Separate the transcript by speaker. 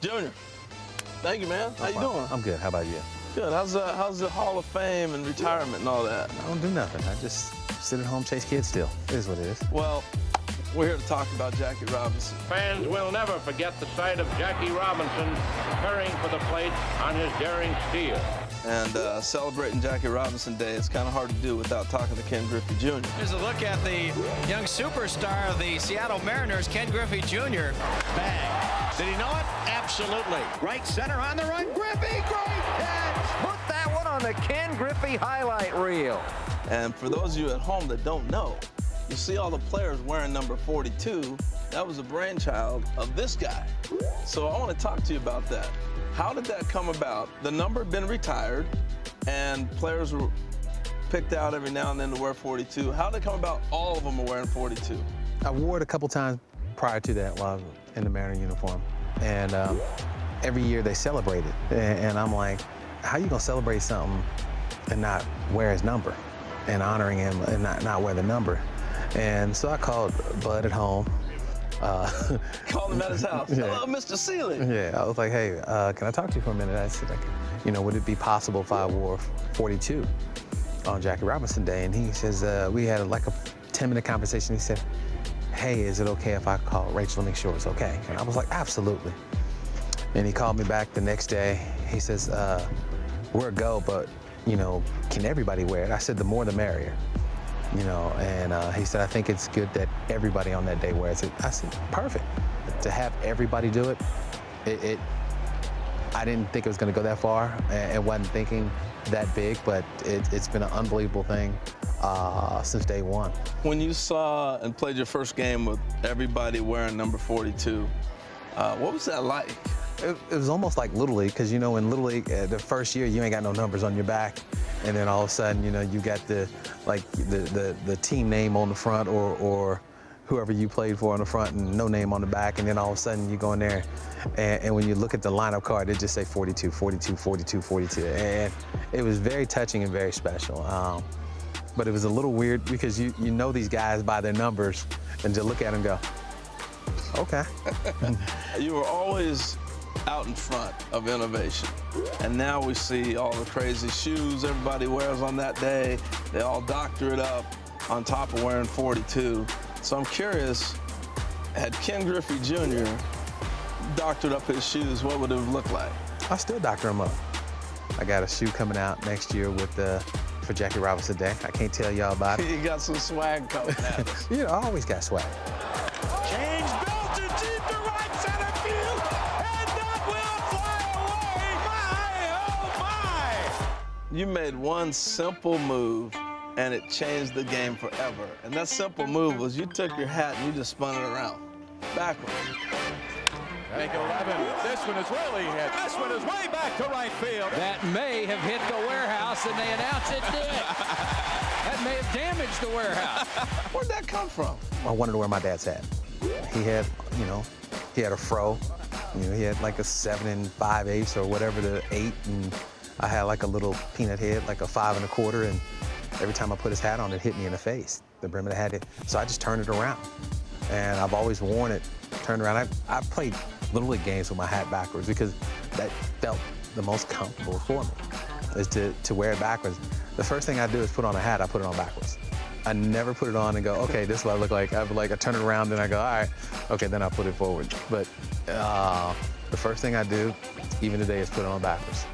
Speaker 1: Junior, thank you, man. How you doing?
Speaker 2: I'm good. How about you?
Speaker 1: Good. How's the Hall of Fame and retirement and all that?
Speaker 2: I don't do nothing. I just sit at home, chase kids still. It is what it is.
Speaker 1: Well, we're here to talk about Jackie Robinson.
Speaker 3: Fans will never forget the sight of Jackie Robinson preparing for the plate on his daring steal.
Speaker 1: And celebrating Jackie Robinson Day, it's kind of hard to do without talking to Ken Griffey Jr.
Speaker 4: Here's a look at the young superstar of the Seattle Mariners, Ken Griffey Jr.
Speaker 5: Bang. Did he know it? Absolutely. Right center on the run. Griffey, great catch.
Speaker 6: Put that one on the Ken Griffey highlight reel.
Speaker 1: And for those of you at home that don't know, you see all the players wearing number 42. That was a brainchild of this guy. So I want to talk to you about that. How did that come about? The number had been retired, and players were picked out every now and then to wear 42. How did it come about all of them are wearing 42?
Speaker 2: I wore it a couple times prior to that while I was in the Mariner uniform. And every year they celebrate it. And I'm like, how you gonna celebrate something and not wear his number and honoring him and not wear the number? And so I called Bud at home.
Speaker 1: Called him at his house.
Speaker 2: Yeah.
Speaker 1: Hello, Mr. Seeley.
Speaker 2: Yeah, I was like, hey, can I talk to you for a minute? I said, like, would it be possible if I wore 42 on Jackie Robinson Day? And he says, we had like a 10-minute conversation. He said, hey, is it okay if I call Rachel to make sure it's okay? And I was like, absolutely. And he called me back the next day. He says, we're a go, but, can everybody wear it? I said, the more the merrier. And he said, I think it's good that everybody on that day wears it. I said, perfect. To have everybody do it, I didn't think it was going to go that far. And wasn't thinking that big, but it's been an unbelievable thing since day one.
Speaker 1: When you saw and played your first game with everybody wearing number 42, what was that like?
Speaker 2: It was almost like Little League, because, in Little League, the first year, you ain't got no numbers on your back. And then all of a sudden, you got the team name on the front or whoever you played for on the front and no name on the back. And then all of a sudden you go in there and when you look at the lineup card, it just say 42, 42, 42, 42. And it was very touching and very special. But it was a little weird because you know these guys by their numbers and just look at them and go, okay.
Speaker 1: You were always out in front of innovation. And now we see all the crazy shoes everybody wears on that day. They all doctor it up on top of wearing 42. So I'm curious, had Ken Griffey Jr. doctored up his shoes, what would it have looked like?
Speaker 2: I still doctor them up. I got a shoe coming out next year for Jackie Robinson Day. I can't tell y'all about it.
Speaker 1: You got some swag coming at us.
Speaker 2: I always got swag.
Speaker 5: Change belted deep to right center field. And that will fly away. My, oh, my.
Speaker 1: You made one simple move and it changed the game forever. And that simple move was you took your hat and you just spun it around, backwards.
Speaker 5: Make 11. This one is really hit. This one is way back to right field.
Speaker 4: That may have hit the warehouse, and they announce it did. That may have damaged the warehouse.
Speaker 1: Where'd that come from?
Speaker 2: I wanted to wear my dad's hat. He had, he had a fro. He had like a 7 5/8 or whatever, the 8, and I had like a little peanut head, like a 5 1/4, and every time I put his hat on, it hit me in the face. The brim of the hat, so I just turned it around. And I've always worn it, turned around. I played Little League games with my hat backwards because that felt the most comfortable for me, is to wear it backwards. The first thing I do is put on a hat, I put it on backwards. I never put it on and go, okay, this is what I look like. I turn it around, then I go, all right, okay, then I put it forward. But the first thing I do, even today, is put it on backwards.